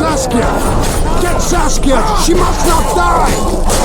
Saskia! Get Saskia! She must not die!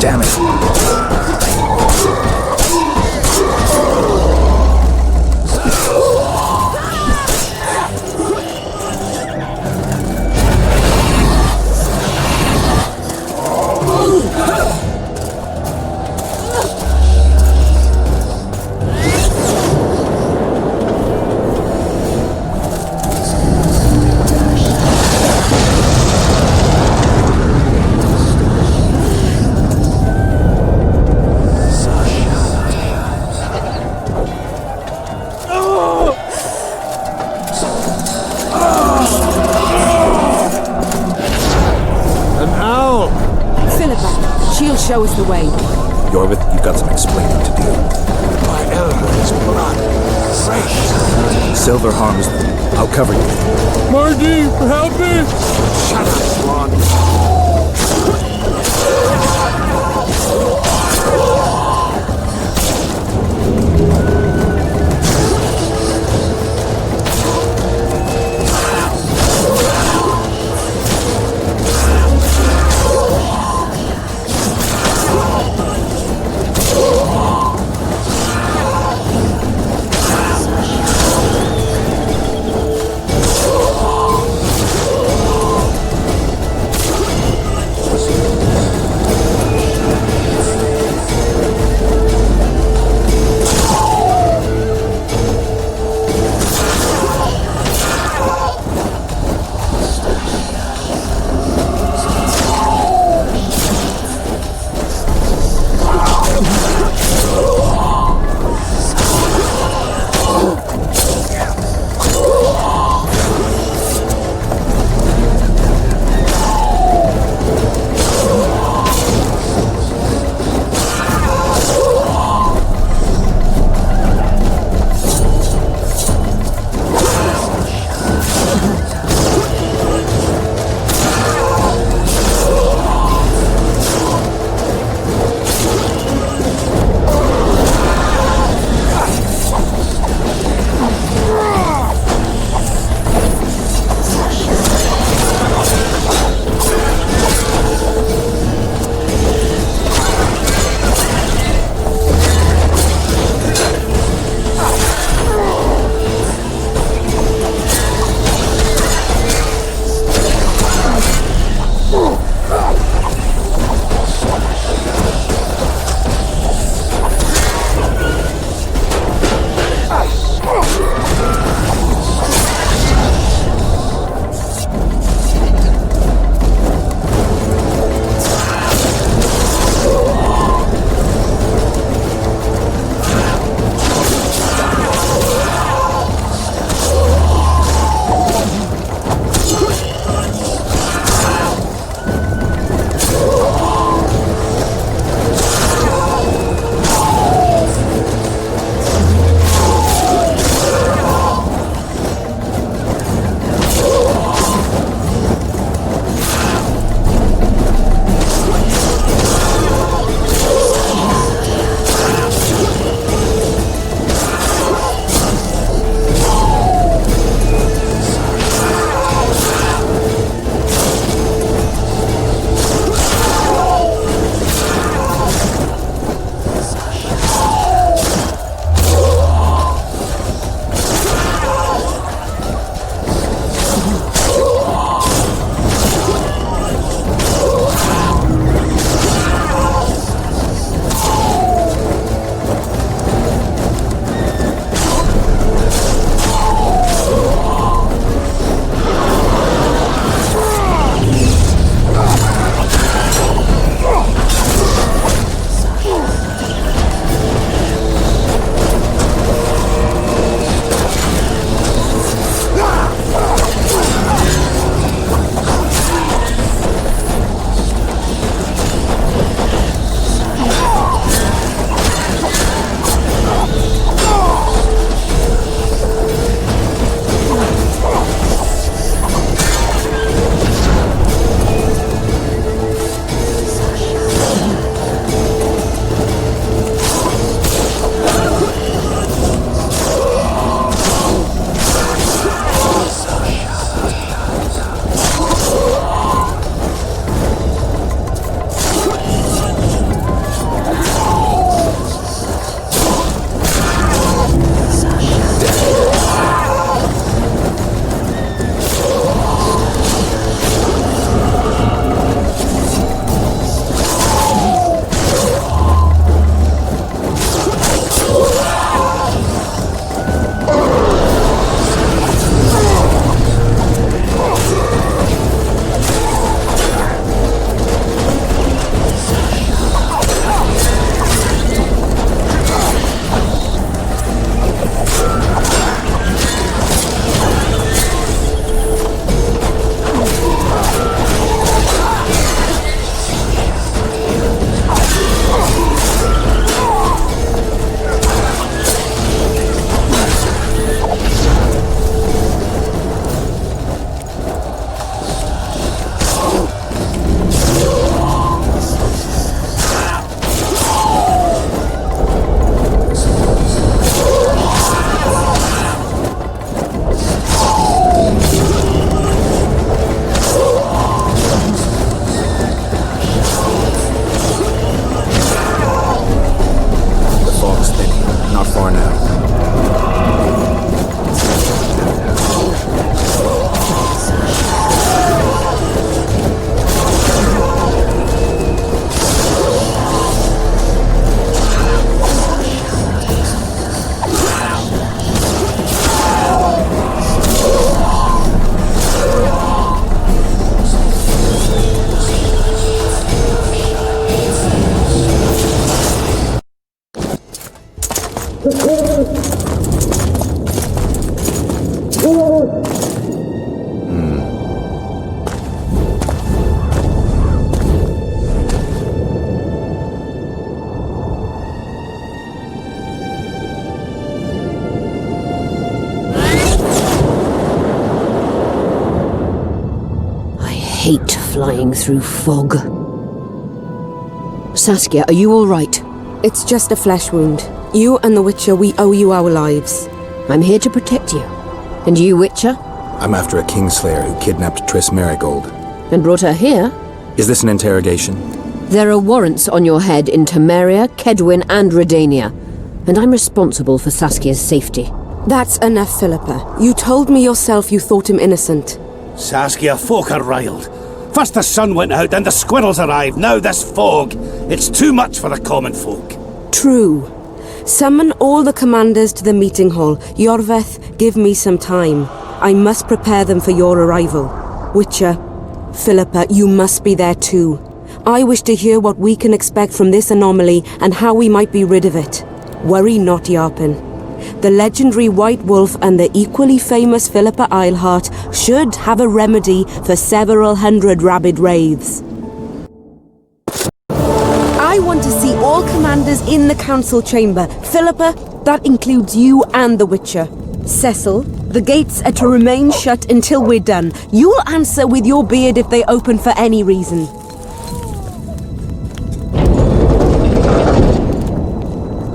Damn it. Philippa, she'll show us the way. Iorveth, you've got some explaining to do. My elbow's blood. Fresh. Silver harms them. I'll cover you. Margie, help me! Shut up, Swan. hate flying through fog. Saskia, are you all right? It's just a flesh wound. You and the Witcher, we owe you our lives. I'm here to protect you. And you, Witcher? I'm after a Kingslayer who kidnapped Triss Marigold. And brought her here? Is this an interrogation? There are warrants on your head in Temeria, Kedwin, and Redania. And I'm responsible for Saskia's safety. That's enough, Philippa. You told me yourself you thought him innocent. Saskia, folk are riled. First the sun went out, then the squirrels arrived, now this fog. It's too much for the common folk. True. Summon all the commanders to the meeting hall. Iorveth, give me some time. I must prepare them for your arrival. Witcher, Philippa, you must be there too. I wish to hear what we can expect from this anomaly and how we might be rid of it. Worry not, Yarpen. The legendary White Wolf and the equally famous Philippa Eilhart should have a remedy for several hundred rabid wraiths. I want to see all commanders in the council chamber. Philippa, that includes you and the Witcher. Cecil, the gates are to remain shut until we're done. You'll answer with your beard if they open for any reason.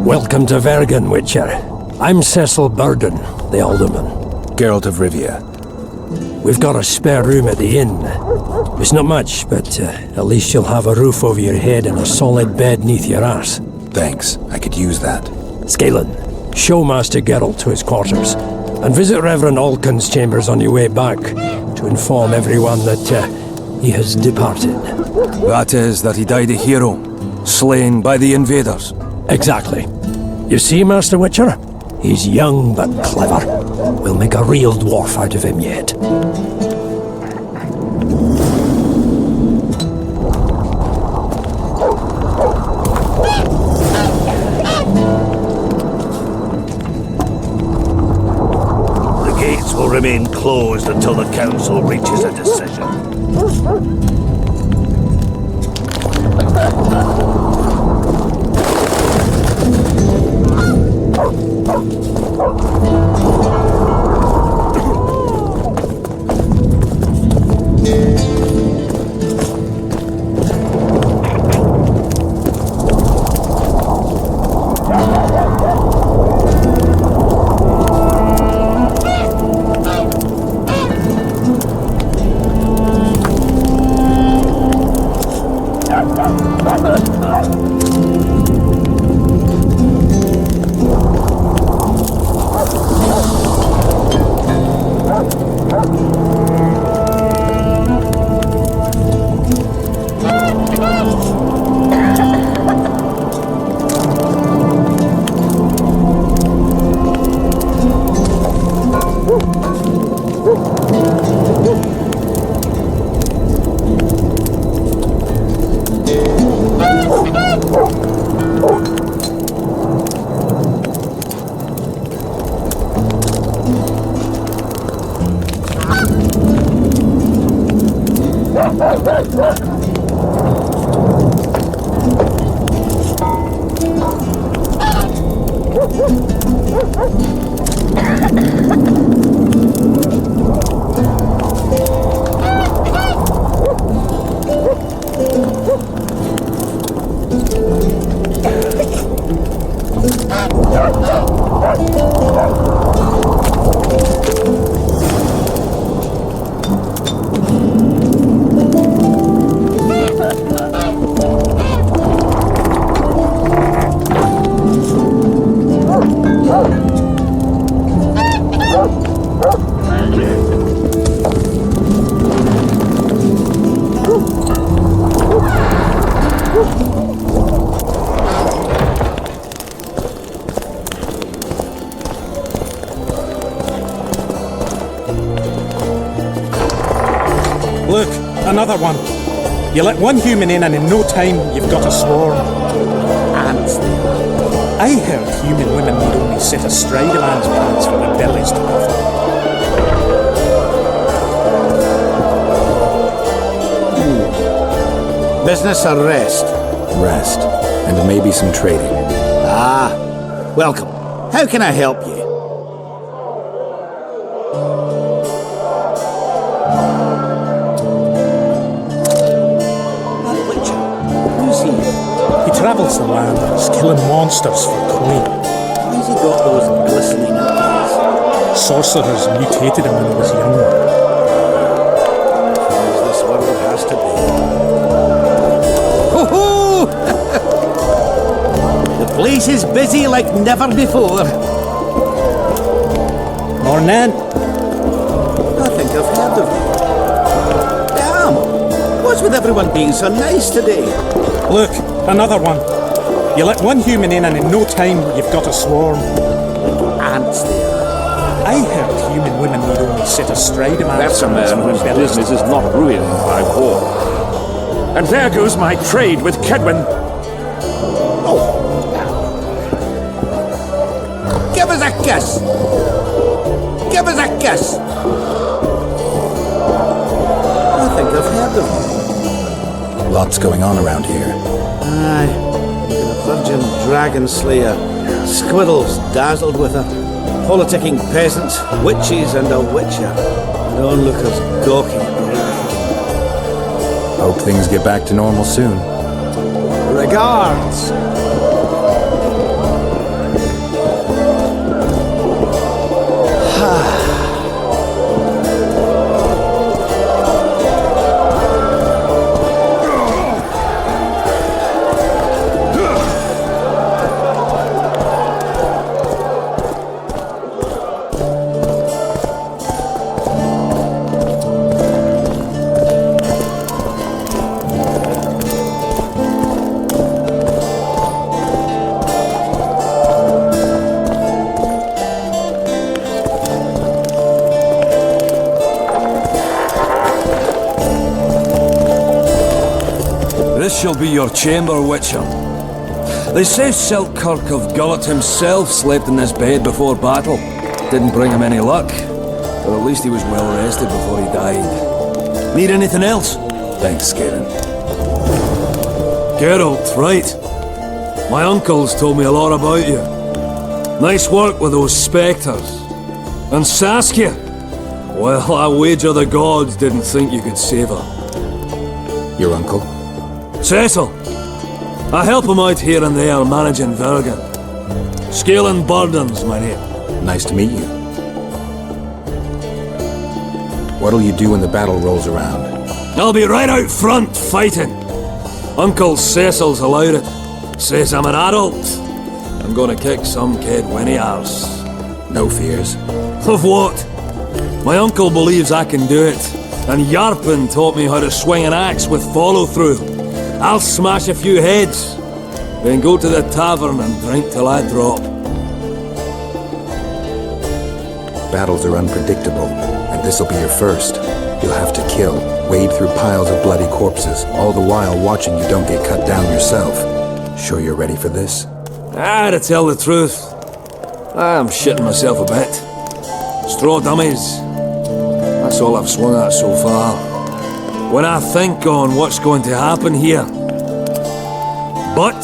Welcome to Vergen, Witcher. I'm Cecil Burden, the Alderman. Geralt of Rivia. We've got a spare room at the inn. It's not much, but at least you'll have a roof over your head and a solid bed neath your ass. Thanks, I could use that. Scalen, show Master Geralt to his quarters, and visit Reverend Alkin's chambers on your way back, to inform everyone that he has departed. That is, that he died a hero, slain by the invaders. Exactly. You see, Master Witcher? He's young but clever. We'll make a real dwarf out of him yet. The gates will remain closed until the council reaches a decision. Look, another one. You let one human in and in no time you've got a swarm. Ants they are. I heard human women need only sit astride a man's pants for their bellies to puff. Business or rest? Rest, and maybe some trading. Ah, welcome. How can I help you? travels the land and is killing monsters for coin. Why's he got those glistening eyes? Sorcerers mutated him when he was young. As this world has to be. Ho ho! The place is busy like never before. Morning. I think I've heard of you. Damn! What's with everyone being so nice today? Look, another one. You let one human in and in no time you've got a swarm. Ants there. I heard human women need only sit astride a man's That's a man whose business is not ruined by war. And there goes my trade with Kedwin. Give us a kiss! Give us a kiss! I think I've heard of you. Lots going on around here. Aye. A virgin Dragonslayer. Squirrels dazzled with her. Politicking peasants, witches and a witcher. And onlookers gawking at the everything. Hope things get back to normal soon. Regards. This shall be your chamber, Witcher. They say Selkirk of Geralt himself slept in this bed before battle. Didn't bring him any luck, but at least he was well rested before he died. Need anything else? Thanks, Galen. Geralt, right. My uncles told me a lot about you. Nice work with those spectres. And Saskia? Well, I wager the gods didn't think you could save her. Your uncle? Cecil. I help him out here and there managing Vergen. Scaling burdens, my name. Nice to meet you. What'll you do when the battle rolls around? I'll be right out front fighting. Uncle Cecil's allowed it. Says I'm an adult. I'm gonna kick some kid when he arse. No fears. Of what? My uncle believes I can do it, and Yarpen taught me how to swing an axe with follow-through. I'll smash a few heads, then go to the tavern and drink till I drop. Battles are unpredictable, and this'll be your first. You'll have to kill, wade through piles of bloody corpses, all the while watching you don't get cut down yourself. Sure you're ready for this? To tell the truth, I'm shitting myself a bit. Straw dummies. That's all I've swung at so far. When I think on what's going to happen here. But,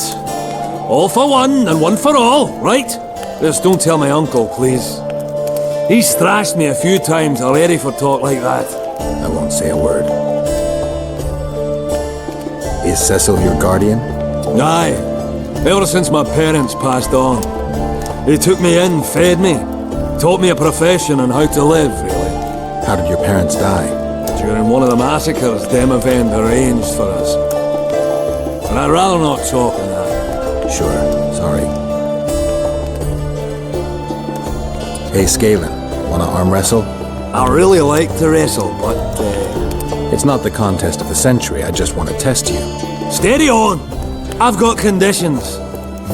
all for one and one for all, right? Just don't tell my uncle, please. He's thrashed me a few times already for talk like that. I won't say a word. Is Cecil your guardian? Aye. Ever since my parents passed on. He took me in, fed me, taught me a profession and how to live, really. How did your parents die? During one of the massacres Demavend arranged for us. And I'd rather not talk on that. Sure, sorry. Hey, Scalen, wanna arm wrestle? I really like to wrestle, but It's not the contest of the century, I just want to test you. steady on! I've got conditions.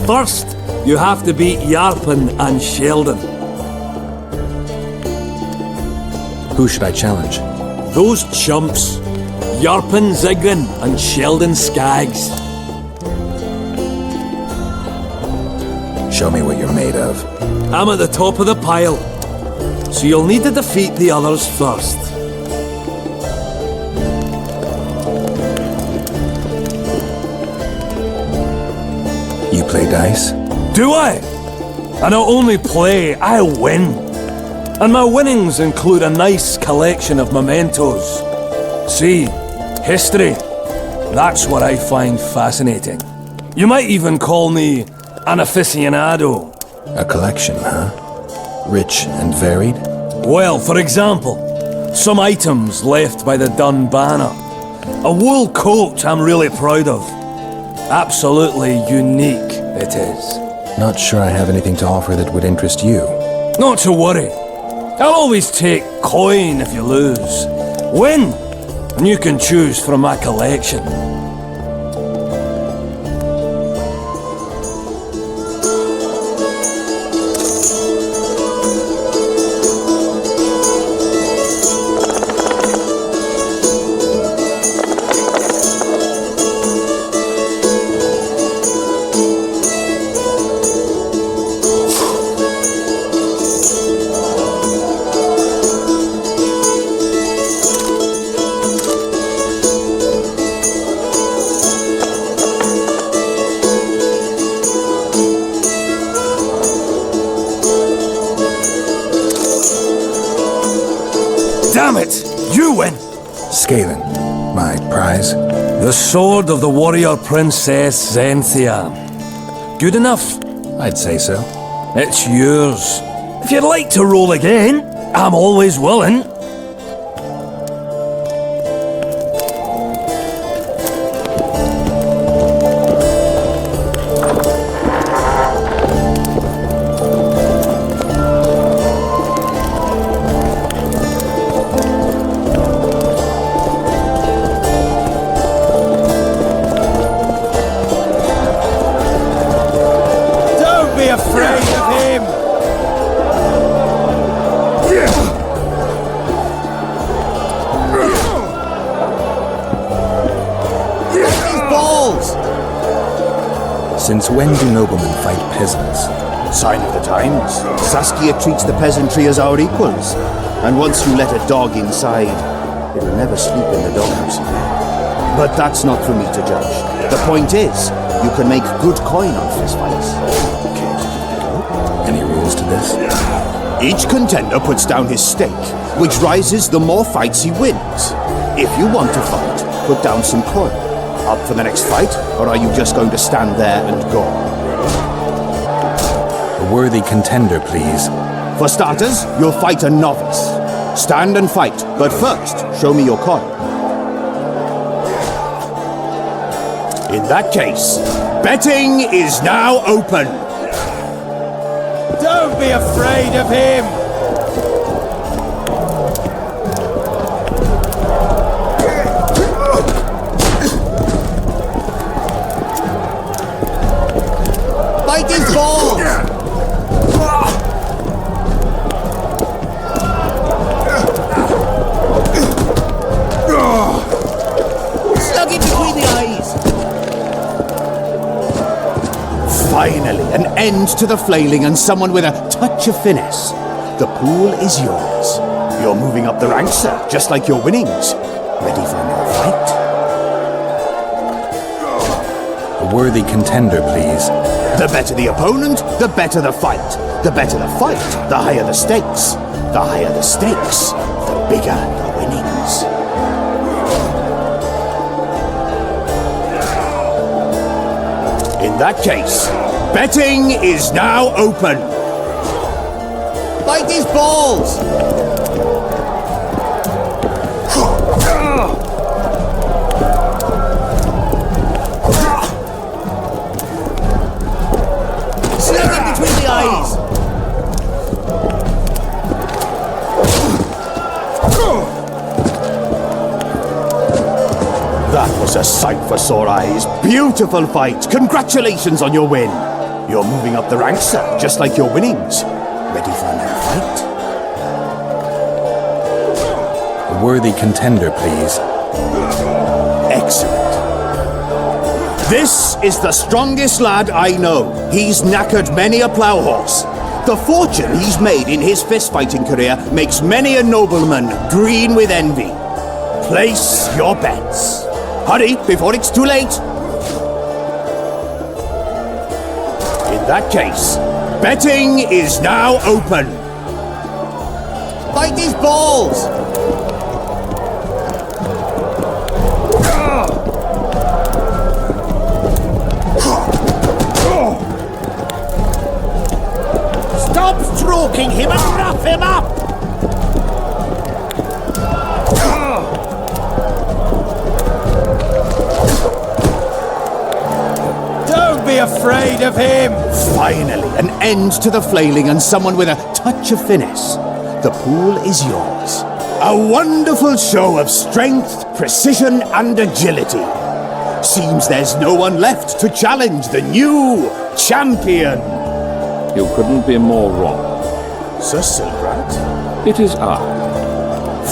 First, you have to beat Yarpen and Sheldon. Who should I challenge? Those chumps. Yarpen Zigrin and Sheldon Skaggs. Show me what you're made of. I'm at the top of the pile, so you'll need to defeat the others first. You play dice? Do I? I not only play, I win. And my winnings include a nice collection of mementos. See, history. That's what I find fascinating. You might even call me an aficionado. A collection, huh? Rich and varied? Well, for example, some items left by the Dun Banner. A wool coat I'm really proud of. Absolutely unique, it is. Not sure I have anything to offer that would interest you. Not to worry. I'll always take coin if you lose. Win, and you can choose from my collection. Damn it! You win! Scalan, my prize? The sword of the warrior princess Zenthia. Good enough? I'd say so. It's yours. If you'd like to roll again, I'm always willing. Since when do noblemen fight peasants? Sign of the times. Saskia treats the peasantry as our equals. And once you let a dog inside, it'll never sleep in the doghouse again. But that's not for me to judge. The point is, you can make good coin on fistfights. Any rules to this? Each contender puts down his stake, which rises the more fights he wins. If you want to fight, put down some coin. Up for the next fight, or are you just going to stand there and go? A worthy contender, please. For starters, you'll fight a novice. Stand and fight, but first, show me your coin. In that case, betting is now open. Don't be afraid of him! Fight his balls! Slug him between the eyes! Finally, an end to the flailing and someone with a touch of finesse. The pool is yours. You're moving up the ranks, sir, just like your winnings. Ready for another fight? A worthy contender, please. The better the opponent, the better the fight. The better the fight, the higher the stakes. The higher the stakes, the bigger the winnings. In that case, betting is now open. Fight his balls! Slap him between the eyes! That was a sight for sore eyes. Beautiful fight. Congratulations on your win. You're moving up the ranks, sir, just like your winnings. Ready for another fight? A worthy contender, please. Excellent. This is the strongest lad I know. He's knackered many a plough horse. The fortune he's made in his fist-fighting career makes many a nobleman green with envy. Place your bets. Hurry, before it's too late. In that case, betting is now open. Fight his balls! Stop stroking him and rough him up! Don't be afraid of him! Finally, an end to the flailing and someone with a touch of finesse. The pool is yours. A wonderful show of strength, precision, and agility. Seems there's no one left to challenge the new champion. You couldn't be more wrong. Sir Silbrat? It is I.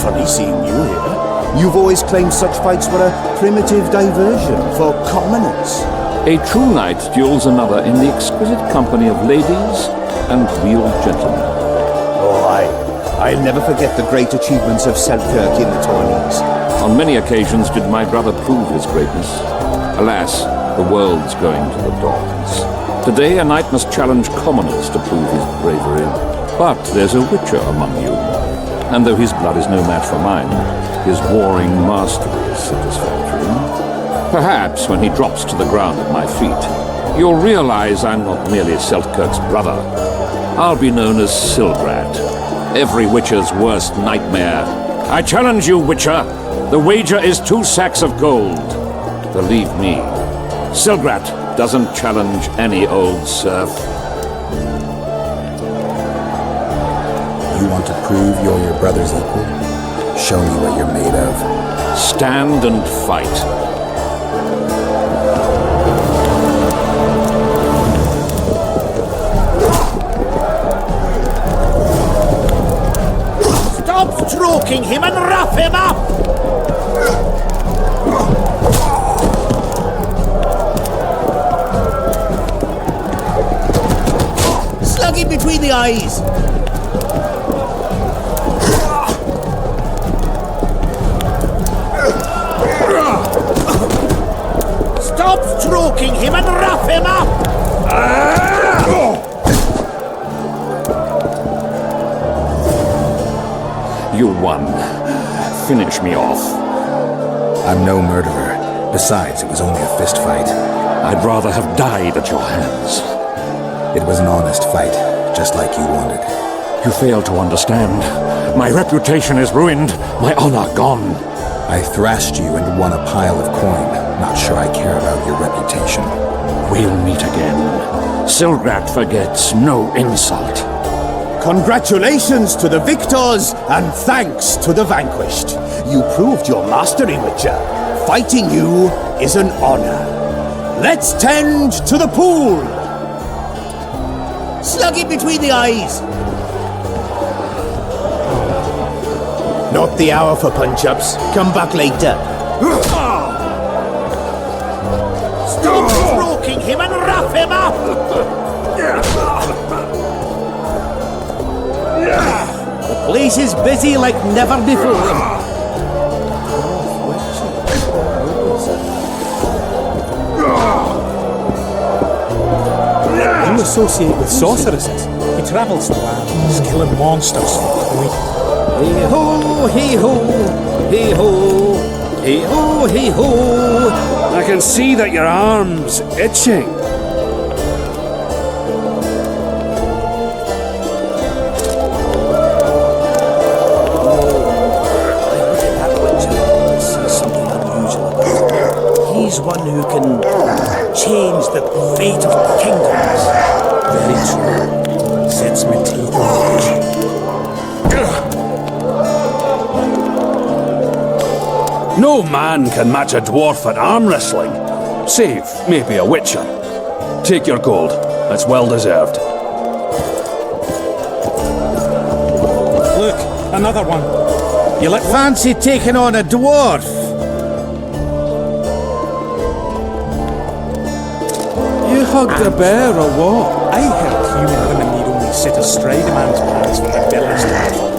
Funny seeing you here. You've always claimed such fights were a primitive diversion for commoners. A true knight duels another in the exquisite company of ladies and real gentlemen. Oh, I'll never forget the great achievements of Selkirk in the tourneys. On many occasions did my brother prove his greatness. Alas, the world's going to the dogs. Today a knight must challenge commoners to prove his bravery. But there's a witcher among you. And though his blood is no match for mine, his warring mastery is satisfactory. Perhaps when he drops to the ground at my feet, you'll realize I'm not merely Selkirk's brother. I'll be known as Silbrat, every witcher's worst nightmare. I challenge you, witcher. The wager is 2 sacks of gold. Believe me, Silbrat doesn't challenge any old serf. You want to prove you're your brother's equal? Show me what you're made of. Stand and fight. Stop stroking him and rough him up! Slug him between the eyes! Stop stroking him and rough him up! You won. Finish me off. I'm no murderer. Besides, it was only a fist fight. I'd rather have died at your hands. It was an honest fight, just like you wanted. You fail to understand. My reputation is ruined, my honor gone. I thrashed you and won a pile of coin. Not sure I care about your reputation. We'll meet again. Silbrat forgets no insult. Congratulations to the victors, and thanks to the vanquished. You proved your mastery, Witcher. Fighting you is an honor. Let's tend to the pool! Slug him between the eyes! Not the hour for punch-ups. Come back later. Stop stroking him and rough him up! The place is busy like never before. You associate with sorceresses. He travels the land, killing monsters for coin. Hey-ho, hey-ho, hey-ho, hey-ho, hey-ho. I can see that your arm's itching. He's one who can change the fate of kingdoms. Very true. Sets me teeth on edge. No man can match a dwarf at arm wrestling, save maybe a witcher. Take your gold. That's well deserved. Look, another one. You let Fancy taking on a dwarf? You hugged a bear or what? I heard human women need only sit astride a man's pants for their bellies to be full.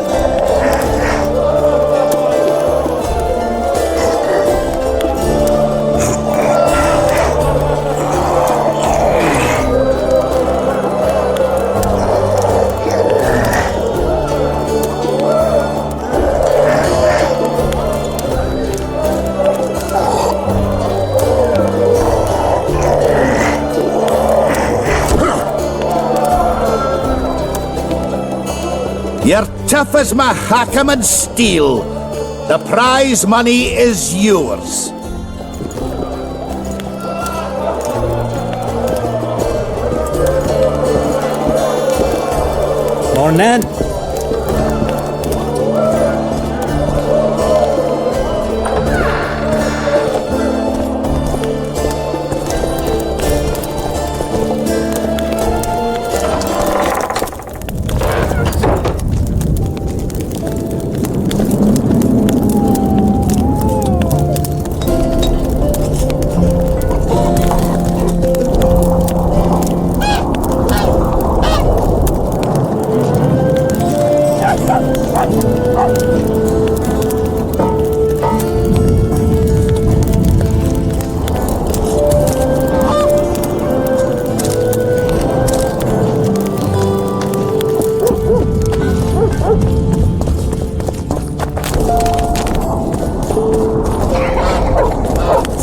You're tough as Magepain steel. The prize money is yours. Morning.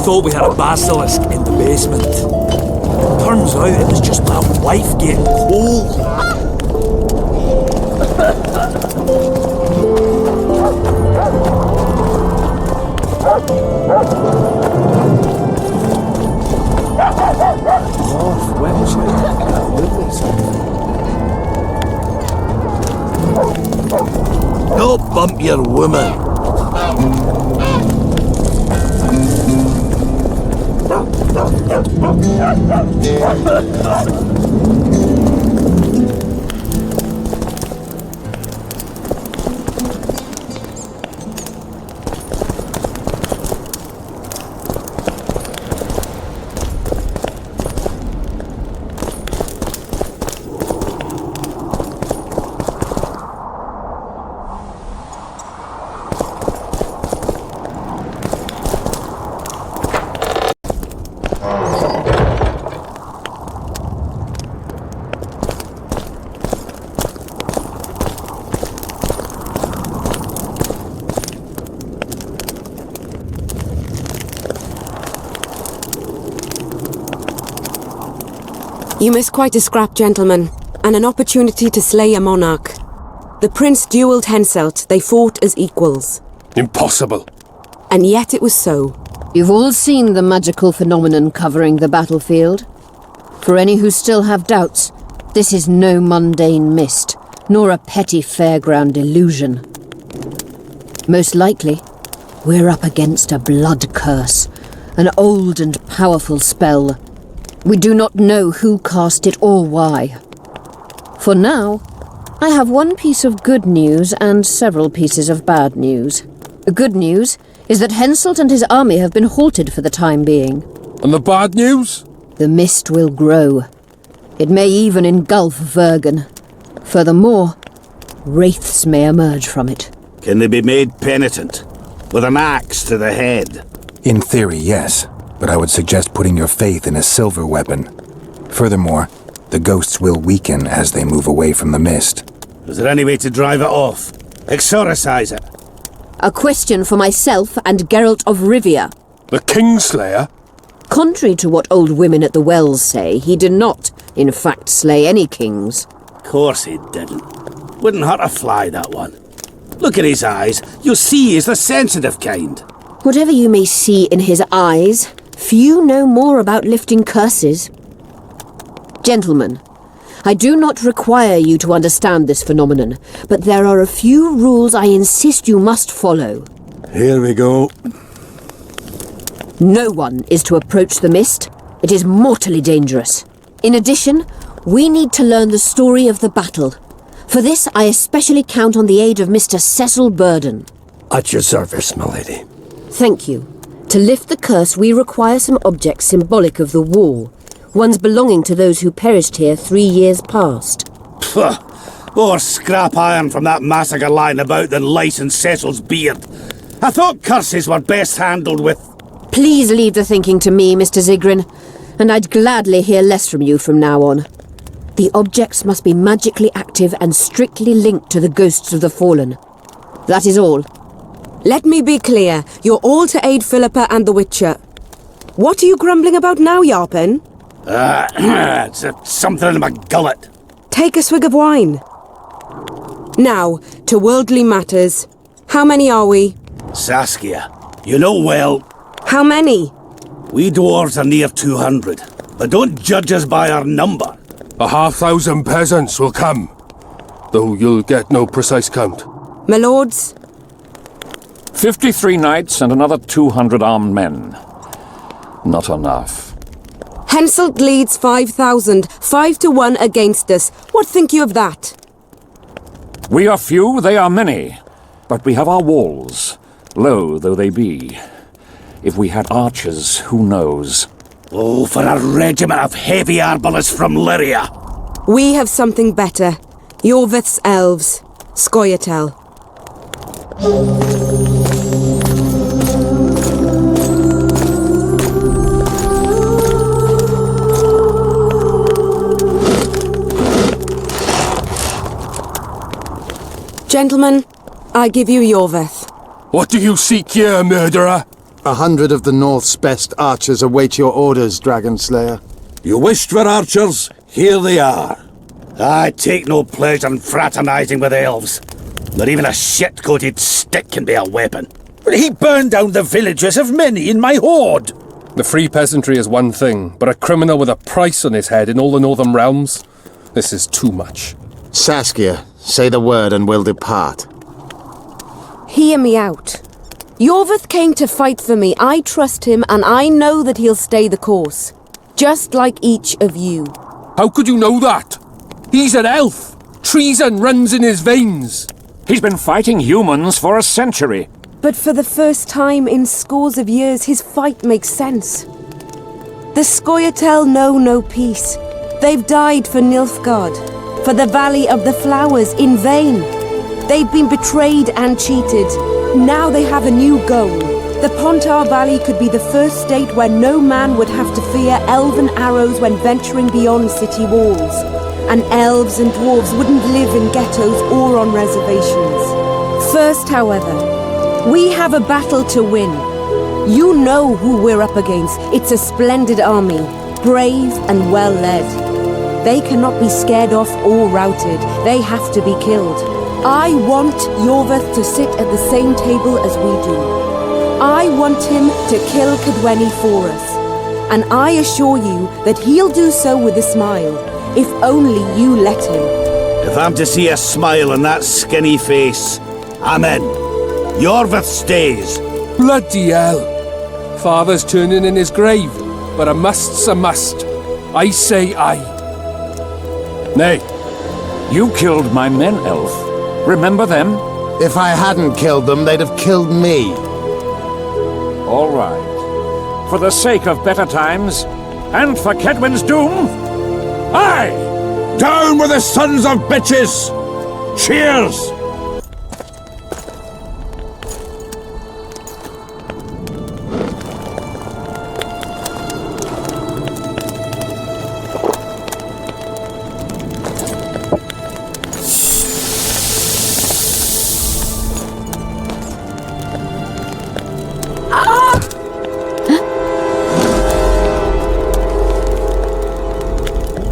Thought we had a basilisk in the basement. Turns out it was just my wife getting cold. Don't bump your woman. You missed quite a scrap, gentlemen, and an opportunity to slay a monarch. The prince duelled Henselt. They fought as equals. Impossible. And yet it was so. You've all seen the magical phenomenon covering the battlefield. For any who still have doubts, this is no mundane mist, nor a petty fairground illusion. Most likely, we're up against a blood curse, an old and powerful spell. We do not know who cast it or why. For now, I have one piece of good news and several pieces of bad news. The good news is that Henselt and his army have been halted for the time being. And the bad news? The mist will grow. It may even engulf Vergen. Furthermore, wraiths may emerge from it. Can they be made penitent? With an axe to the head? In theory, yes. But I would suggest putting your faith in a silver weapon. Furthermore, the ghosts will weaken as they move away from the mist. Is there any way to drive it off? Exorcise it? A question for myself and Geralt of Rivia. The Kingslayer? Contrary to what old women at the wells say, he did not, in fact, slay any kings. Of course he didn't. Wouldn't hurt a fly, that one. Look at his eyes. You'll see he's the sensitive kind. Whatever you may see in his eyes, few know more about lifting curses. Gentlemen, I do not require you to understand this phenomenon, but there are a few rules I insist you must follow. Here we go. No one is to approach the mist. It is mortally dangerous. In addition, we need to learn the story of the battle. For this, I especially count on the aid of Mr. Cecil Burden. At your service, my lady. Thank you. To lift the curse, we require some objects symbolic of the wall. Ones belonging to those who perished here 3 years past. Pugh! More scrap iron from that massacre lying about than lice in Cecil's beard. I thought curses were best handled with... Please leave the thinking to me, Mr. Zigrin, and I'd gladly hear less from you from now on. The objects must be magically active and strictly linked to the ghosts of the fallen. That is all. Let me be clear. You're all to aid Philippa and the Witcher. What are you grumbling about now, Yarpen? It's something in my gullet. Take a swig of wine. Now, to worldly matters. How many are we? Saskia, you know well, How many? we dwarves are near 200. But don't judge us by our number. 1,000 peasants will come, though you'll get no precise count. My lords? 53 knights and another 200 armed men. Not enough. Henselt leads 5,000, 5 to 1 against us. What think you of that? We are few, they are many. But we have our walls, low though they be. If we had archers, who knows? Oh, for a regiment of heavy arbalists from Lyria. We have something better. Iorveth's elves. Scoia'tael. Gentlemen, I give you Iorveth. What do you seek here, murderer? 100 of the North's best archers await your orders, Dragonslayer. You wished for archers? Here they are. I take no pleasure in fraternizing with elves. Not even a shit-coated stick can be a weapon. He burned down the villages of many in my horde. The free peasantry is one thing, but a criminal with a price on his head in all the Northern realms? This is too much. Saskia, say the word and we'll depart. Hear me out. Iorveth came to fight for me. I trust him, and I know that he'll stay the course. Just like each of you. How could you know that? He's an elf. Treason runs in his veins. He's been fighting humans for a century. But for the first time in scores of years, his fight makes sense. The Scoia'tael know no peace. They've died for Nilfgaard, for the Valley of the Flowers, in vain. They've been betrayed and cheated. Now they have a new goal. The Pontar Valley could be the first state where no man would have to fear elven arrows when venturing beyond city walls. And elves and dwarves wouldn't live in ghettos or on reservations. First, however, we have a battle to win. You know who we're up against. It's a splendid army, brave and well led. They cannot be scared off or routed. They have to be killed. I want Iorveth to sit at the same table as we do. I want him to kill Cadweni for us. And I assure you that he'll do so with a smile, if only you let him. If I'm to see a smile on that skinny face, I'm in. Iorveth stays. Bloody hell. Father's turning in his grave, but a must's a must. I say aye. Nay, you killed my men, elf. Remember them? If I hadn't killed them, they'd have killed me. All right. For the sake of better times, and for Kedwen's doom, aye! Down with the sons of bitches! Cheers!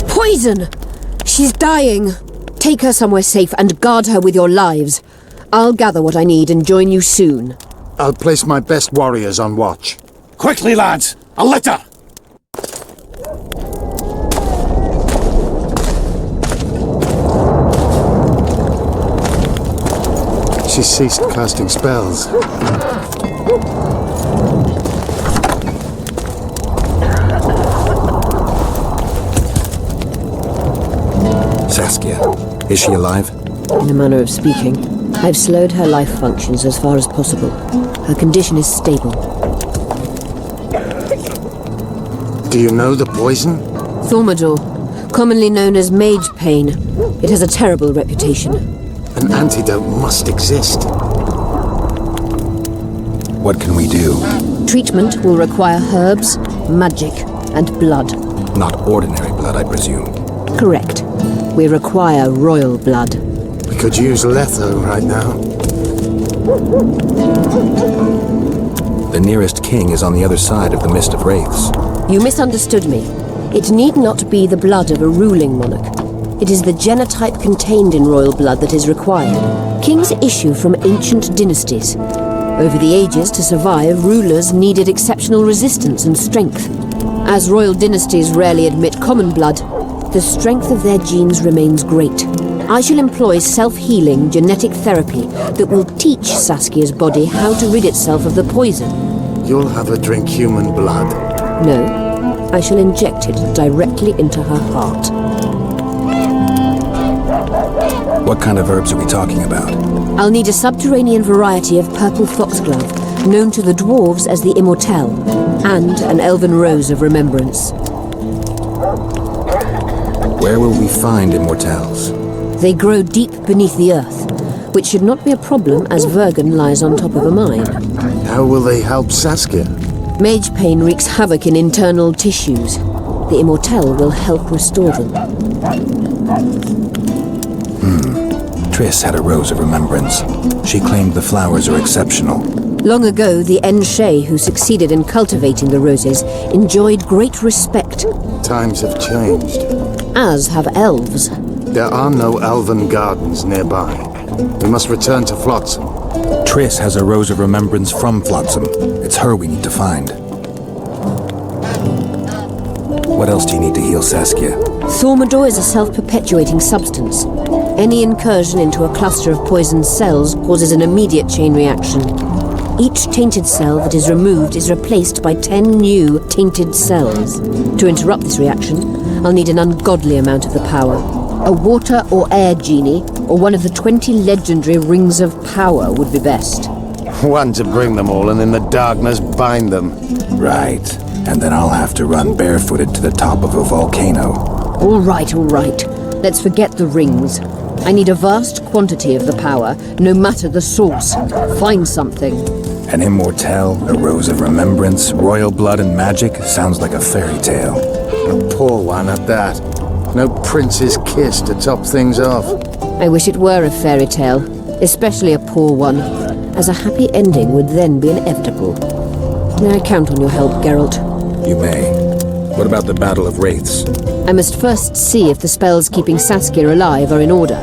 Poison! She's dying. Take her somewhere safe and guard her with your lives. I'll gather what I need and join you soon. I'll place my best warriors on watch. Quickly, lads! A litter! She ceased casting spells. Saskia, is she alive? In a manner of speaking, I've slowed her life functions as far as possible. Her condition is stable. Do you know the poison? Thaumadour, commonly known as Magepain. It has a terrible reputation. An antidote must exist. What can we do? Treatment will require herbs, magic, and blood. Not ordinary blood, I presume. Correct. We require royal blood. We could use Letho right now. The nearest king is on the other side of the Mist of Wraiths. You misunderstood me. It need not be the blood of a ruling monarch. It is the genotype contained in royal blood that is required. Kings issue from ancient dynasties. Over the ages, to survive, rulers needed exceptional resistance and strength. As royal dynasties rarely admit common blood, the strength of their genes remains great. I shall employ self-healing genetic therapy that will teach Saskia's body how to rid itself of the poison. You'll have her drink human blood. No, I shall inject it directly into her heart. What kind of herbs are we talking about? I'll need a subterranean variety of purple foxglove, known to the dwarves as the immortelle, and an elven rose of remembrance. Where will we find immortelles? They grow deep beneath the earth, which should not be a problem as Vergen lies on top of a mine. How will they help Saskia? Magepain wreaks havoc in internal tissues. The immortelle will help restore them. Triss had a rose of remembrance. She claimed the flowers are exceptional. Long ago, the Enshe who succeeded in cultivating the roses enjoyed great respect. Times have changed. As have elves. There are no elven gardens nearby. We must return to Flotsam. Triss has a rose of remembrance from Flotsam. It's her we need to find. What else do you need to heal Saskia? Thaumadour is a self-perpetuating substance. Any incursion into a cluster of poisoned cells causes an immediate chain reaction. Each tainted cell that is removed is replaced by 10 new tainted cells. To interrupt this reaction, I'll need an ungodly amount of the power. A water or air genie, or one of the 20 legendary rings of power would be best. One to bring them all and in the darkness bind them. Right. And then I'll have to run barefooted to the top of a volcano. All right, all right. Let's forget the rings. I need a vast quantity of the power, no matter the source. Find something. An immortelle, a rose of remembrance, royal blood and magic sounds like a fairy tale. A poor one at that. No prince's kiss to top things off. I wish it were a fairy tale, especially a poor one, as a happy ending would then be inevitable. May I count on your help, Geralt? You may. What about the Battle of Wraiths? I must first see if the spells keeping Saskia alive are in order.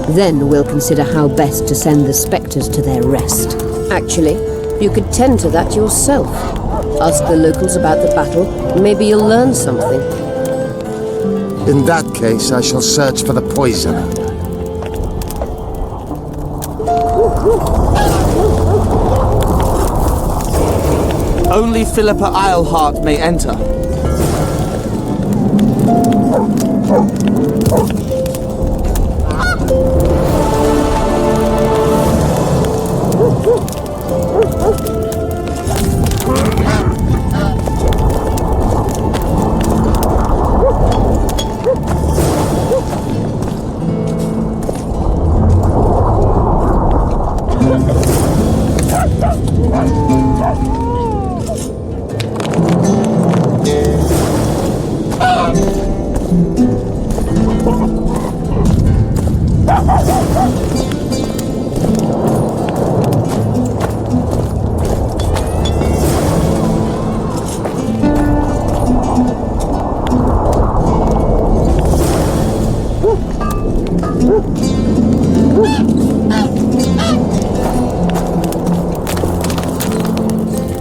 Then we'll consider how best to send the spectres to their rest. Actually, you could tend to that yourself. Ask the locals about the battle, maybe you'll learn something. In that case, I shall search for the poisoner. Only Philippa Eilhart may enter.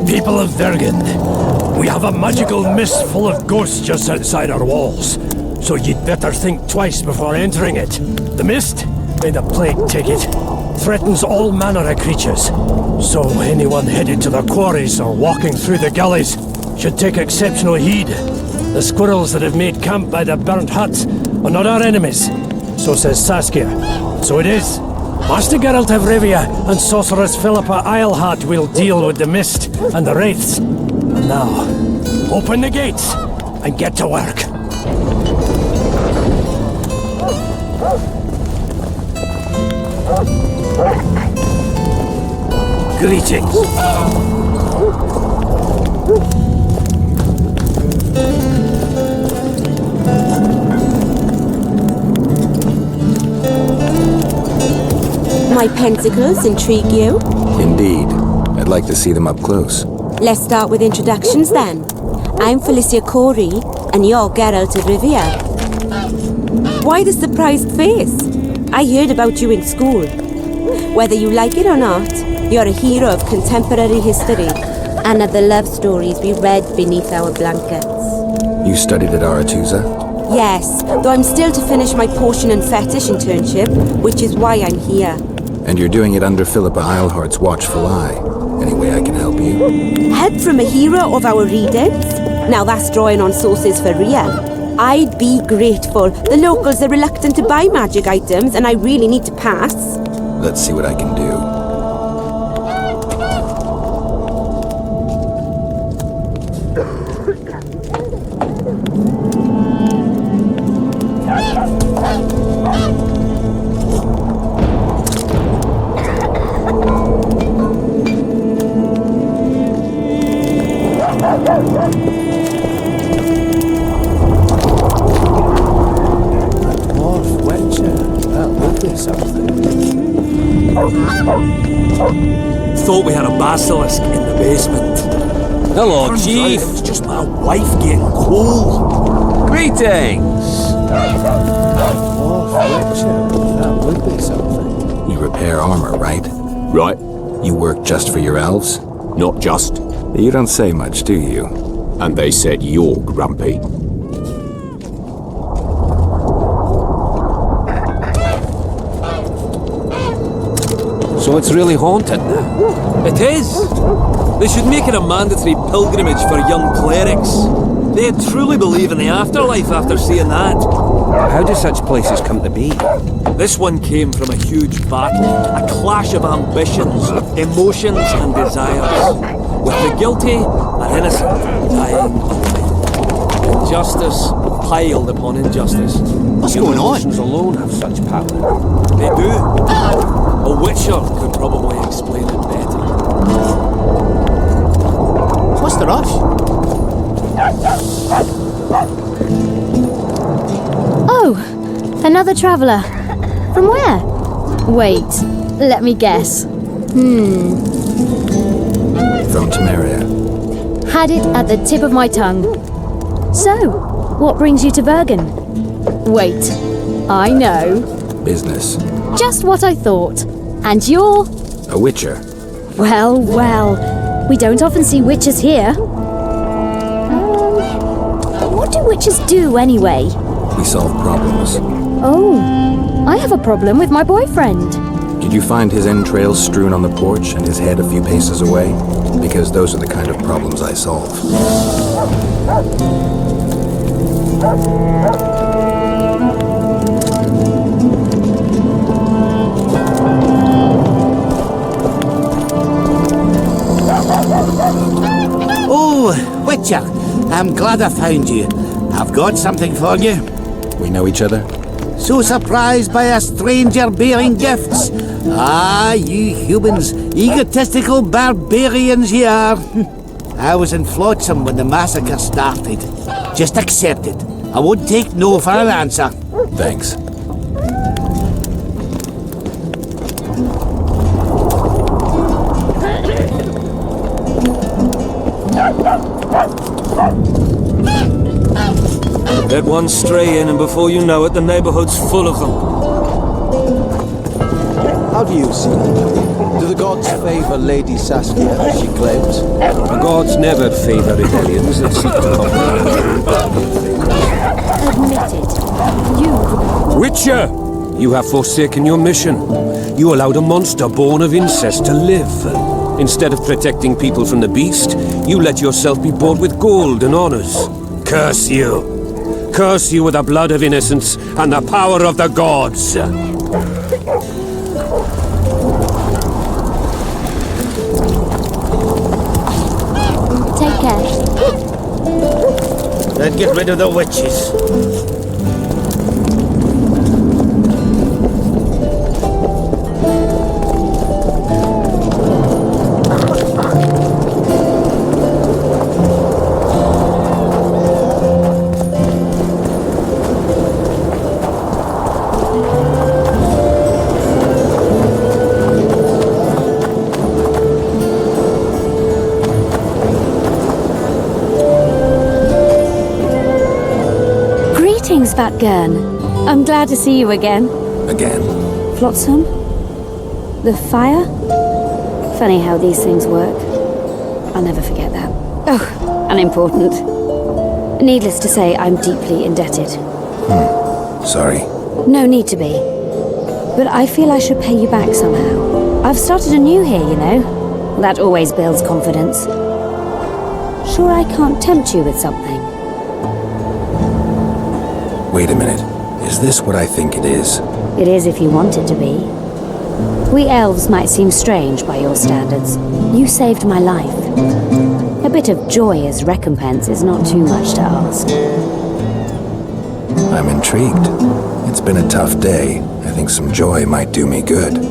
People of Vergen, we have a magical mist full of ghosts just outside our walls, so you'd better think twice before entering it. The mist, may the plague take it, threatens all manner of creatures, so anyone headed to the quarries or walking through the gullies should take exceptional heed. The squirrels that have made camp by the burnt hut are not our enemies, so says Saskia. So it is. Master Geralt of Rivia and Sorceress Philippa Eilhart will deal with the mist and the wraiths. And now, open the gates and get to work. Greetings. My pentacles intrigue you? Indeed. I'd like to see them up close. Let's start with introductions then. I'm Felicia Corey, and you're Geralt of Rivia. Why the surprised face? I heard about you in school. Whether you like it or not, you're a hero of contemporary history and of the love stories we read beneath our blankets. You studied at Aretusa? Yes, though I'm still to finish my potion and fetish internship, which is why I'm here. And you're doing it under Philippa Eilhart's watchful eye. Any way I can help you? Help from a hero of our readings? Now that's drawing on sources for real. I'd be grateful. The locals are reluctant to buy magic items, and I really need to pass. Let's see what I can do. Thought we had a basilisk in the basement. Hello, Chief. It's just my wife getting cold. Greetings! That would be something. You repair armor, right? Right. You work just for your elves? Not just. You don't say much, do you? And they said you're grumpy. So it's really haunted. It is. They should make it a mandatory pilgrimage for young clerics. They'd truly believe in the afterlife after seeing that. How do such places come to be? This one came from a huge battle, a clash of ambitions, emotions and desires, with the guilty and innocent dying alike. Injustice piled upon injustice. What's going on? Emotions alone have such power. They do. A witcher could probably explain it better. What's the rush? Oh, another traveller. From where? Wait, let me guess. From Temeria. Had it at the tip of my tongue. So, what brings you to Vergen? Wait, I know. Business. Just what I thought. And you're... A witcher. Well, well. We don't often see witches here. What do witches do anyway? We solve problems. Oh, I have a problem with my boyfriend. Did you find his entrails strewn on the porch and his head a few paces away? Because those are the kind of problems I solve. Oh, Witcher, I'm glad I found you. I've got something for you. We know each other? So surprised by a stranger bearing gifts. Ah, you humans, egotistical barbarians you are. I was in Flotsam when the massacre started. Just accept it. I won't take no for an answer. Thanks. Let one stray in and before you know it, the neighborhood's full of them. How do you see it? Do the gods favor Lady Saskia as she claims? The gods never favor rebellions that seek to Admit it. You... Witcher! You have forsaken your mission. You allowed a monster born of incest to live. Instead of protecting people from the beast, you let yourself be bought with gold and honors. Curse you! Curse you with the blood of innocence and the power of the gods! Take care. Then get rid of the witches. Vergen. I'm glad to see you again. Again? Flotsam? The fire? Funny how these things work. I'll never forget that. Oh, unimportant. Needless to say, I'm deeply indebted. Sorry. No need to be. But I feel I should pay you back somehow. I've started anew here, you know. That always builds confidence. Sure I can't tempt you with something? Wait a minute. Is this what I think it is? It is if you want it to be. We elves might seem strange by your standards. You saved my life. A bit of joy as recompense is not too much to ask. I'm intrigued. It's been a tough day. I think some joy might do me good.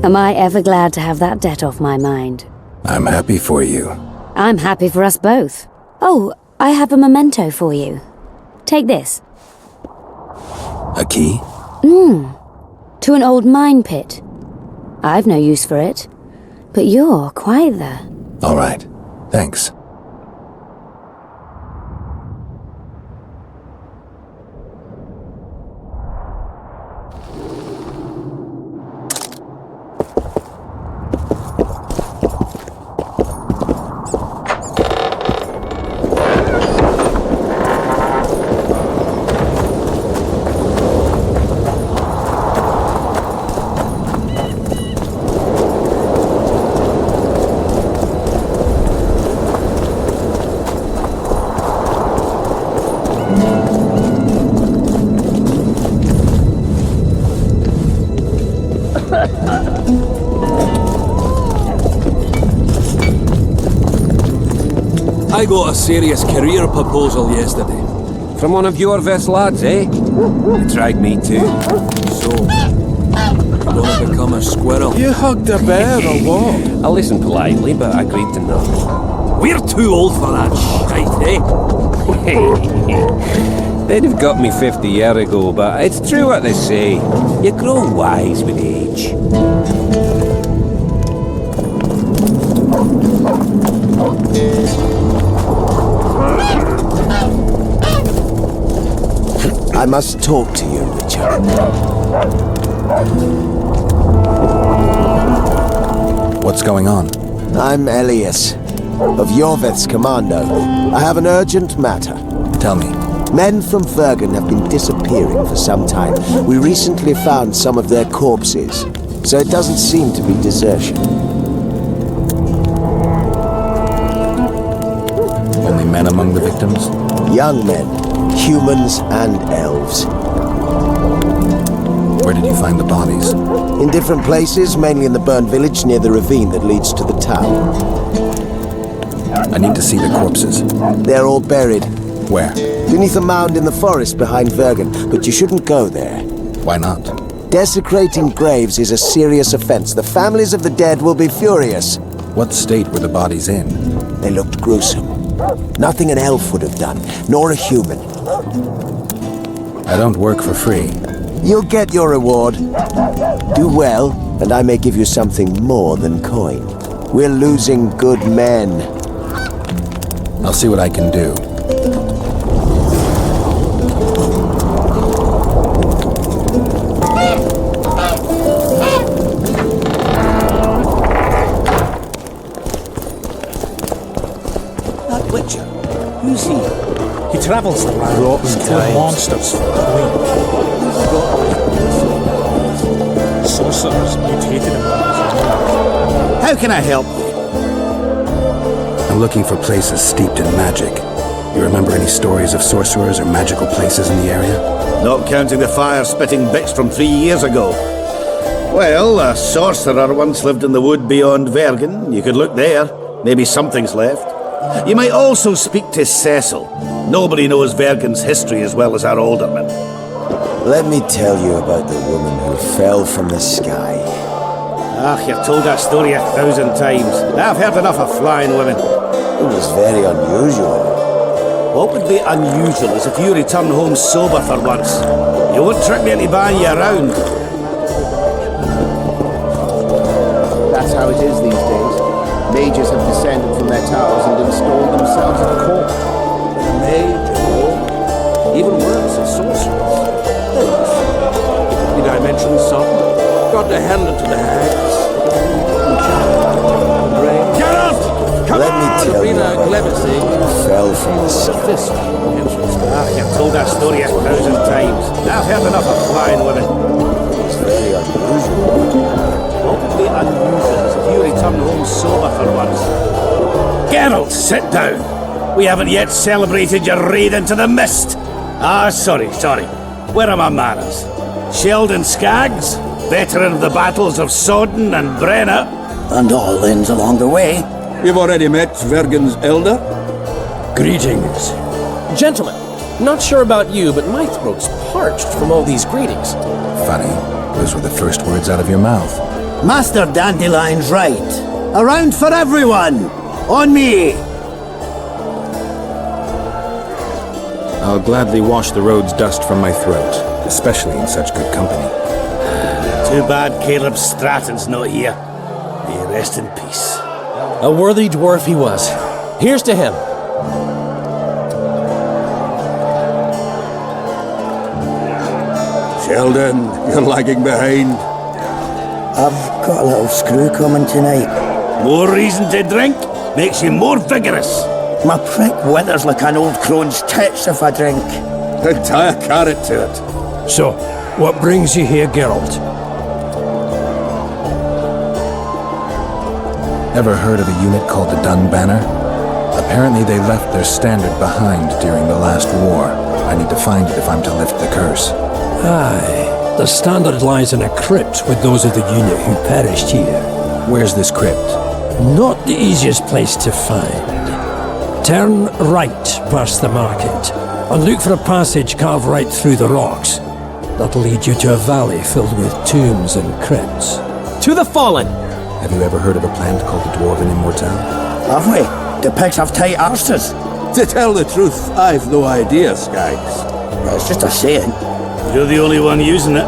Am I ever glad to have that debt off my mind? I'm happy for you. I'm happy for us both. Oh, I have a memento for you. Take this. A key? To an old mine pit. I've no use for it, but you're quite the... All right. Thanks. I got a serious career proposal yesterday. From one of Iorveth's lads, eh? They tried me too. So, you gonna become a squirrel? You hugged a bear or what? I listened politely, but I agreed to none. We're too old for that shite, eh? They'd have got me 50 years ago, but it's true what they say. You grow wise with age. I must talk to you, Richard. What's going on? I'm Elias, of Iorveth's commando. I have an urgent matter. Tell me. Men from Vergen have been disappearing for some time. We recently found some of their corpses, so it doesn't seem to be desertion. Only men among the victims? Young men, humans and elves. Where did you find the bodies? In different places, mainly in the burned village near the ravine that leads to the town. I need to see the corpses. They're all buried. Where? Beneath a mound in the forest behind Vergen, but you shouldn't go there. Why not? Desecrating graves is a serious offense. The families of the dead will be furious. What state were the bodies in? They looked gruesome. Nothing an elf would have done, nor a human. I don't work for free. You'll get your reward. Do well, and I may give you something more than coin. We're losing good men. I'll see what I can do. That Witcher, who's he? He travels around killing monsters for the Queen. Sorcerers mutated him. How can I help you? I'm looking for places steeped in magic. You remember any stories of sorcerers or magical places in the area? Not counting the fire-spitting bits from 3 years ago. Well, a sorcerer once lived in the wood beyond Vergen. You could look there. Maybe something's left. You might also speak to Cecil. Nobody knows Vergen's history as well as our alderman. Let me tell you about the woman who fell from the sky. You've told that story 1,000 times. I've heard enough of flying women. It was very unusual. What would be unusual is if you return home sober for once. You won't trick me into buying you around. That's how it is these days. Mages have descended from their towers and installed themselves at court. A mage, a gnome, even worse, a sorceress. Did I mention something? Got to hand it to the hags. Geralt! Come Let me tell you about who fell from the sky. You've told that story 1,000 times. I've heard enough of flying women. It's very unusual. What would be unusual is if you return home sober for once. Geralt, sit down. We haven't yet celebrated your raid into the mist. Sorry. Where are my manners? Sheldon Skaggs, veteran of the battles of Sodden and Brenna. And all lands along the way. You've already met Vergen's elder? Greetings. Gentlemen, not sure about you, but my throat's parched from all these greetings. Funny, those were the first words out of your mouth. Master Dandelion's right. Around for everyone! On me! I'll gladly wash the road's dust from my throat, especially in such good company. Too bad Caleb Stratton's not here. May he rest in peace. A worthy dwarf he was. Here's to him. Sheldon, you're lagging behind. I've got a little screw coming tonight. More reason to drink makes you more vigorous. My prick withers like an old crone's tits if I drink. Then tie a carrot to it. So, what brings you here, Geralt? Ever heard of a unit called the Dun Banner? Apparently they left their standard behind during the last war. I need to find it if I'm to lift the curse. Aye, the standard lies in a crypt with those of the unit who perished here. Where's this crypt? Not the easiest place to find. Turn right past the market, and look for a passage carved right through the rocks. That'll lead you to a valley filled with tombs and crypts. To the fallen! Have you ever heard of a plant called the dwarven immortal? Have we? The pigs have tight arses. To tell the truth, I've no idea, Skaggs. Well, it's just a saying. You're the only one using it.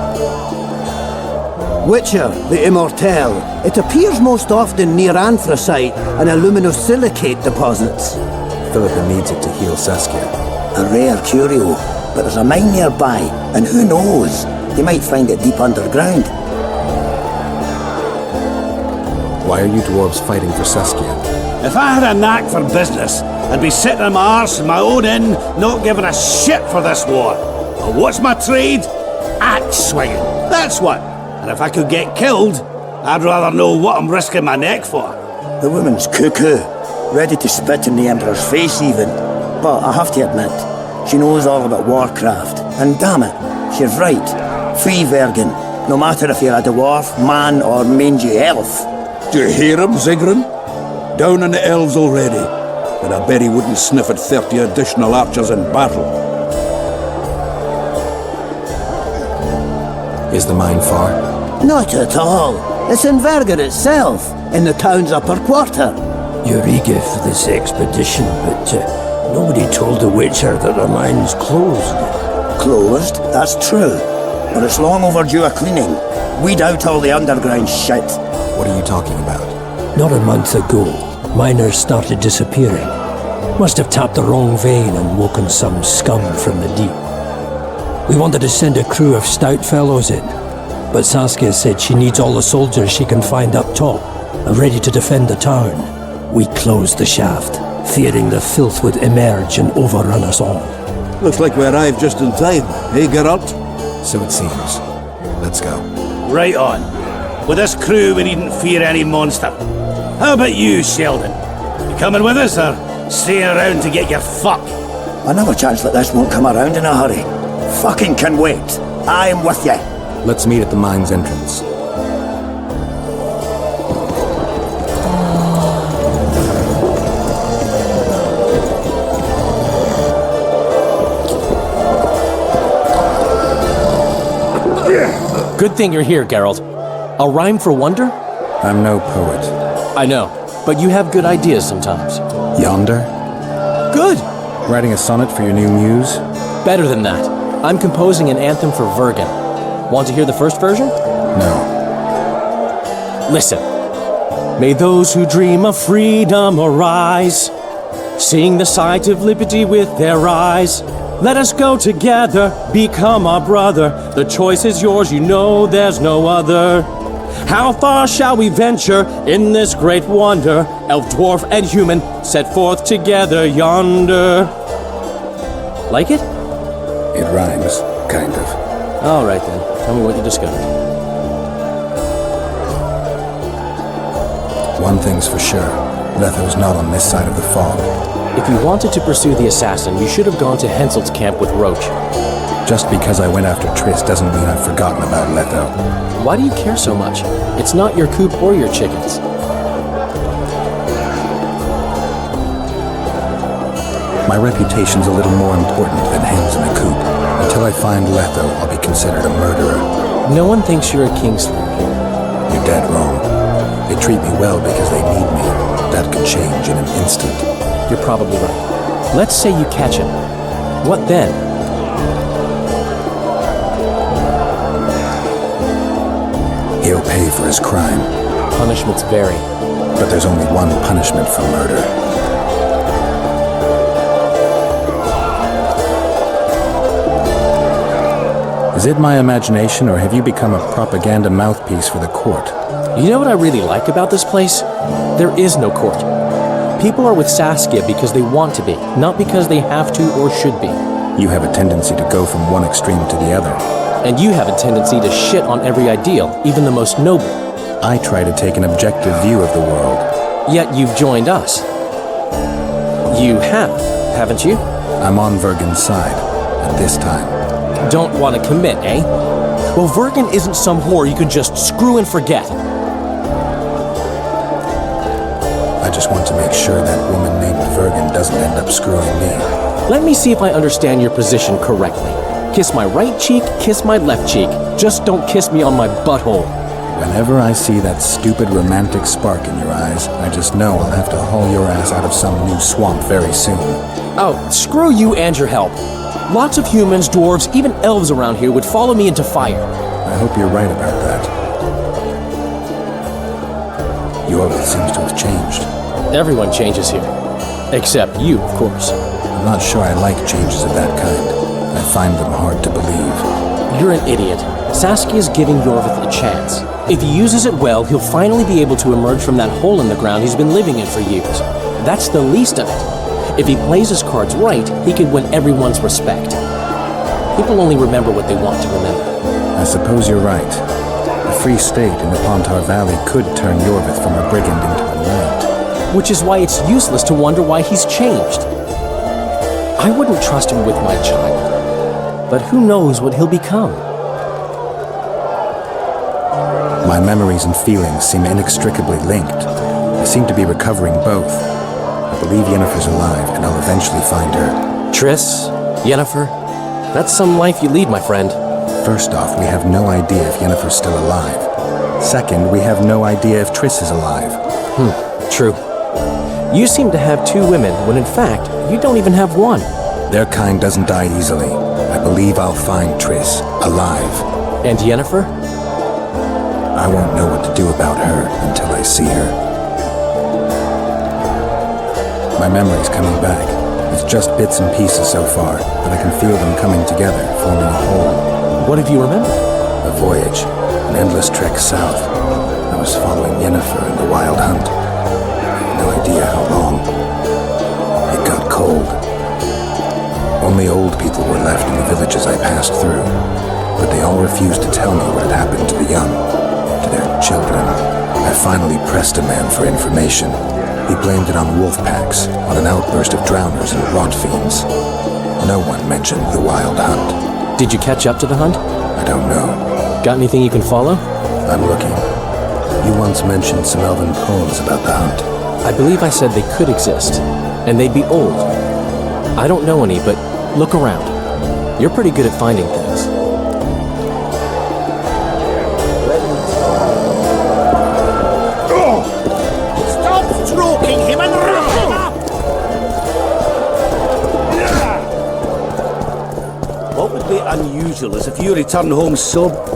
Witcher, the immortal. It appears most often near anthracite and aluminosilicate deposits. Philippa needs it to heal Saskia. A rare curio, but there's a mine nearby, and who knows? You might find it deep underground. Why are you dwarves fighting for Saskia? If I had a knack for business, I'd be sitting on my arse in my own inn, not giving a shit for this war. But what's my trade? Axe swinging. That's what. And if I could get killed, I'd rather know what I'm risking my neck for. The woman's cuckoo, ready to spit in the Emperor's face even. But I have to admit, she knows all about warcraft. And damn it, she's right. Free Vergen, no matter if you're a dwarf, man or mangy elf. Do you hear him, Zigrin? Down on the elves already. But I bet he wouldn't sniff at 30 additional archers in battle. Is the mine far? Not at all. It's in Vergen itself, in the town's upper quarter. You're eager for this expedition, but nobody told the Witcher that the mine's closed. Closed? That's true. But it's long overdue a cleaning. Weed out all the underground shit. What are you talking about? Not a month ago, miners started disappearing. Must have tapped the wrong vein and woken some scum from the deep. We wanted to send a crew of stout fellows in, but Saskia said she needs all the soldiers she can find up top and ready to defend the town. We closed the shaft, fearing the filth would emerge and overrun us all. Looks like we arrived just in time, eh, Geralt? So it seems. Let's go. Right on. With this crew, we needn't fear any monster. How about you, Sheldon? You coming with us, or staying around to get your fuck? Another chance that this won't come around in a hurry. Fucking can wait. I'm with you. Let's meet at the mine's entrance. Good thing you're here, Geralt. A rhyme for wonder? I'm no poet. I know, but you have good ideas sometimes. Yonder? Good! Writing a sonnet for your new muse? Better than that. I'm composing an anthem for Vergen. Want to hear the first version? No. Listen. May those who dream of freedom arise, seeing the sight of liberty with their eyes. Let us go together, become our brother. The choice is yours, you know there's no other. How far shall we venture in this great wonder? Elf, dwarf, and human set forth together yonder. Like it? It rhymes, kind of. All right then, tell me what you discovered. One thing's for sure. Letho's not on this side of the fog. If you wanted to pursue the assassin, you should have gone to Henselt's camp with Roach. Just because I went after Triss doesn't mean I've forgotten about Letho. Why do you care so much? It's not your coop or your chickens. My reputation's a little more important than hens in a coop. Until I find Letho, I'll be considered a murderer. No one thinks you're a Kingslayer here. You're dead wrong. They treat me well because they need me. That could change in an instant. You're probably right. Let's say you catch him. What then? He'll pay for his crime. Punishments vary. But there's only one punishment for murder. Is it my imagination, or have you become a propaganda mouthpiece for the court? You know what I really like about this place? There is no court. People are with Saskia because they want to be, not because they have to or should be. You have a tendency to go from one extreme to the other. And you have a tendency to shit on every ideal, even the most noble. I try to take an objective view of the world. Yet you've joined us. You have, haven't you? I'm on Vergen's side, at this time. Don't want to commit, eh? Well, Vergen isn't some whore you can just screw and forget. I just want to make sure that woman named Vergen doesn't end up screwing me. Let me see if I understand your position correctly. Kiss my right cheek, kiss my left cheek. Just don't kiss me on my butthole. Whenever I see that stupid romantic spark in your eyes, I just know I'll have to haul your ass out of some new swamp very soon. Oh, screw you and your help. Lots of humans, dwarves, even elves around here would follow me into fire. I hope you're right about that. Iorveth seems to have changed. Everyone changes here. Except you, of course. I'm not sure I like changes of that kind. I find them hard to believe. You're an idiot. Saskia's giving Iorveth a chance. If he uses it well, he'll finally be able to emerge from that hole in the ground he's been living in for years. That's the least of it. If he plays his cards right, he could win everyone's respect. People only remember what they want to remember. I suppose you're right. A free state in the Pontar Valley could turn Iorveth from a brigand into a knight. Which is why it's useless to wonder why he's changed. I wouldn't trust him with my child. But who knows what he'll become? My memories and feelings seem inextricably linked. I seem to be recovering both. I believe Yennefer's alive, and I'll eventually find her. Triss? Yennefer? That's some life you lead, my friend. First off, we have no idea if Yennefer's still alive. Second, we have no idea if Triss is alive. True. You seem to have two women, when in fact, you don't even have one. Their kind doesn't die easily. I believe I'll find Triss, alive. And Yennefer? I won't know what to do about her until I see her. My memory's coming back. It's just bits and pieces so far, but I can feel them coming together, forming a whole. What have you remembered? A voyage, an endless trek south. I was following Yennefer in the wild hunt. I have no idea how long. It got cold. Only old people were left in the villages I passed through, but they all refused to tell me what had happened to the young, to their children. I finally pressed a man for information. He blamed it on wolf packs, on an outburst of drowners and rot fiends. No one mentioned the wild hunt. Did you catch up to the hunt? I don't know. Got anything you can follow? I'm looking. You once mentioned some elven poems about the hunt. I believe I said they could exist, and they'd be old. I don't know any, but look around. You're pretty good at finding things. Stop stroking him and wrap him up! What would be unusual is if you return home sober.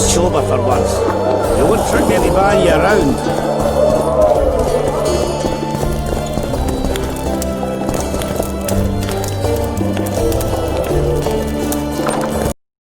Sober for once. You won't trick anybody around.